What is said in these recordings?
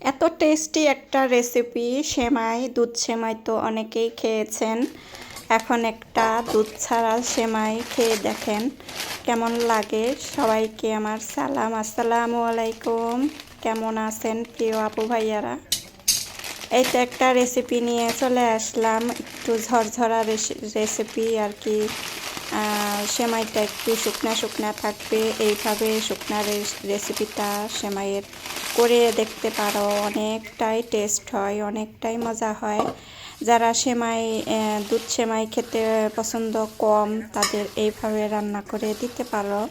এত টেস্টি একটা রেসিপি সেমাই, দুধ সেমাই তো অনেকেই খেয়েছেন। এখন একটা দুধ ছাড়া সেমাই খেয়ে দেখেন কেমন লাগে। সবাইকে আমার সালাম, আসসালামু আলাইকুম। কেমন আছেন প্রিয় আপু ভাইয়ারা? এই তো একটা রেসিপি নিয়ে চলে আসলাম, একটু ঝরঝরা রেসিপি আর কি। সেমাইটা একটু শুকনা শুকনা থাকবে, এইভাবে শুকনা রেসিপিটা সেমাইয়ের করে দেখতে পারো। অনেকটাই টেস্ট হয়, অনেকটাই মজা হয়। যারা সেমাই দুধ সেমাই খেতে পছন্দ কম, তাদের এইভাবে রান্না করে দিতে পারো।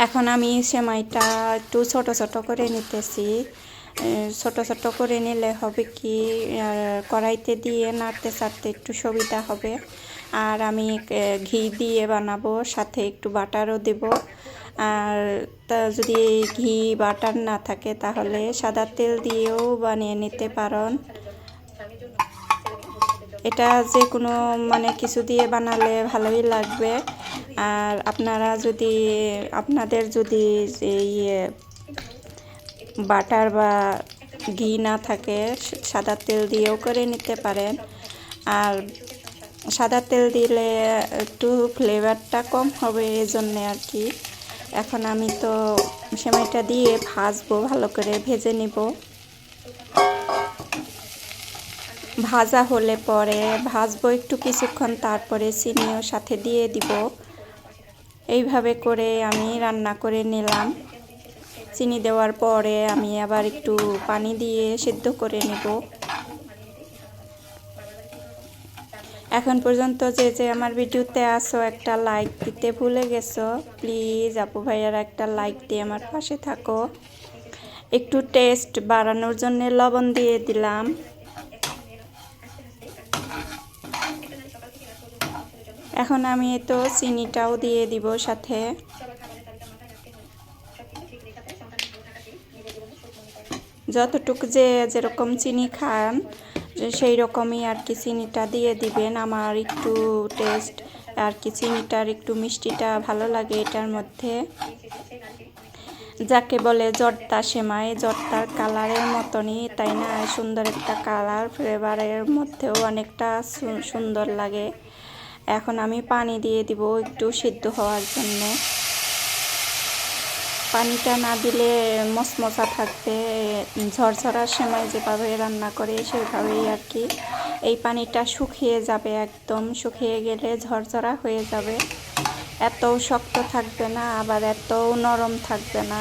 এখন আমি সেমাইটা একটু ছোট ছোট করে নিতেছি। ছোট ছোট করে নিলে হবে কি, কড়াইতে দিয়ে নাড়তে চাড়তে একটু সুবিধা হবে। আর আমি ঘি দিয়ে বানাবো, সাথে একটু বাটারও দেব। আর তা যদি ঘি বাটার না থাকে তাহলে সাদা তেল দিয়েও বানিয়ে নিতে পারেন। এটা যে কোনো মানে কিছু দিয়ে বানালে ভালোই লাগবে। আর আপনাদের যদি ইয়ে বাটার বা ঘি না থাকে, সাদা তেল দিয়েও করে নিতে পারেন। আর সাদা তেল দিলে একটু ফ্লেভারটা কম হবে, এই জন্যে আর কি। এখন আমি তো সেমাইটা দিয়ে ভাজবো, ভালো করে ভেজে নিব। ভাজা হলে পরে ভাজবো একটু কিছুক্ষণ, তারপরে চিনিও সাথে দিয়ে দিব। এইভাবে করে আমি রান্না করে নিলাম। চিনি দেওয়ার পরে আমি আবার একটু পানি দিয়ে সিদ্ধ করে নেব। এখন পর্যন্ত যে আমার ভিডিওতে আসো, একটা লাইক দিতে ভুলে গেছো, প্লিজ আপু ভাইয়ারা একটা লাইক দিয়ে আমার পাশে থাকো। একটু টেস্ট বাড়ানোর জন্য লবণ দিয়ে দিলাম। এখন আমি তো চিনিটাও দিয়ে দিব সাথে। যতটুকু যেরকম চিনি খান সেই রকমই আর কি চিনিটা দিয়ে দিবেন। আমার একটু টেস্ট আর কি, চিনিটার একটু মিষ্টিটা ভালো লাগে এটার মধ্যে। যাকে বলে জর্দা সেমাই, জর্দার কালারের মতনই, তাই না? সুন্দর একটা কালার, ফ্লেভারের মধ্যেও অনেকটা সুন্দর লাগে। এখন আমি পানি দিয়ে দিব একটু সিদ্ধ হওয়ার জন্য। পানিটা না দিলে মচমচা থাকবে, ঝরঝরা সেমাই যেভাবে রান্না করে সেভাবেই আর কি। এই পানিটা শুকিয়ে যাবে, একদম শুকিয়ে গেলে ঝরঝরা হয়ে যাবে। এতও শক্ত থাকবে না, আবার এতও নরম থাকবে না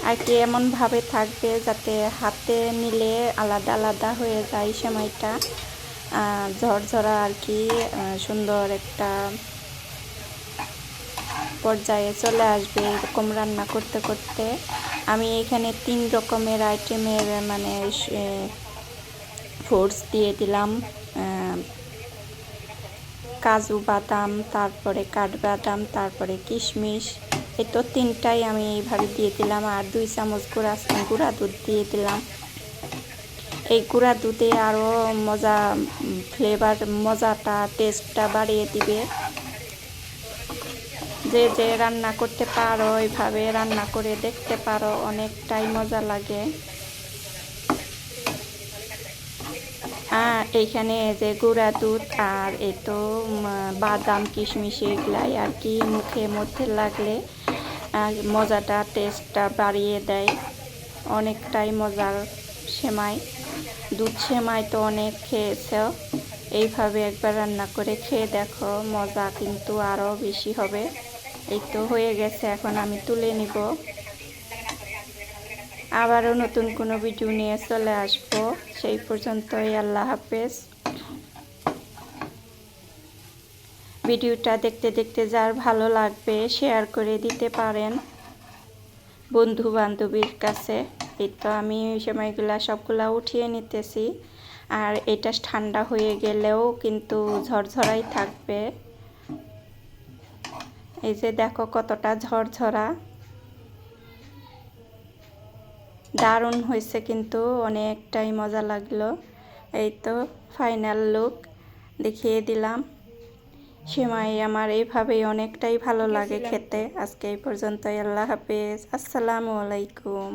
আর কি। এমনভাবে থাকবে যাতে হাতে নিলে আলাদা আলাদা হয়ে যায় সেমাইটা। ঝরঝরা আর কি, সুন্দর একটা পর্যায়ে চলে আসবে এরকম রান্না করতে করতে। আমি এখানে 3 রকমের আইটেমের মানে ফ্রুটস দিয়ে দিলাম। কাজু বাদাম, তারপরে কাঠবাদাম, তারপরে কিশমিশ। এই তো 3টাই আমি এইভাবে দিয়ে দিলাম। আর 2 চামচ গুঁড়া দুধ দিয়ে দিলাম। এই গুঁড়া দুধে আরও মজাটা টেস্টটা বাড়িয়ে দিবে। যে রান্না করতে পারো এইভাবে রান্না করে দেখতে পারো, অনেকটাই মজা লাগে। এইখানে যে গুঁড়া দুধ আর এই তো বাদাম কিশমিশ এগুলাই আর কি মুখের মধ্যে লাগলে মজাটা টেস্টটা বাড়িয়ে দেয়। অনেকটাই মজার সেমাই। দুধ সেমাই তো অনেক খেয়েছ, এইভাবে একবার রান্না করে খেয়ে দেখো, মজা কিন্তু আরও বেশি হবে। এই তো হয়ে গেছে, এখন আমি তুলে নিব। আবারও নতুন কোনো ভিডিও নিয়ে চলে আসবো। সেই পর্যন্তই, আল্লাহ হাফেজ। ভিডিওটা দেখতে দেখতে যার ভালো লাগবে শেয়ার করে দিতে পারেন বন্ধু বান্ধবীর কাছে। এই তো আমি সেমাইগুলা সবগুলা উঠিয়ে নিতেছি। আর এটা ঠান্ডা হয়ে গেলেও কিন্তু ঝরঝরাই থাকবে। এই যে দেখো কতটা ঝরঝরা, দারুণ হয়েছে কিন্তু, অনেকটাই মজা লাগলো। এই তো ফাইনাল লুক দেখিয়ে দিলাম। সেমাই আমার এইভাবেই অনেকটাই ভালো লাগে খেতে। আজকে এই পর্যন্তই। আল্লাহ হাফেজ। আসসালামু আলাইকুম।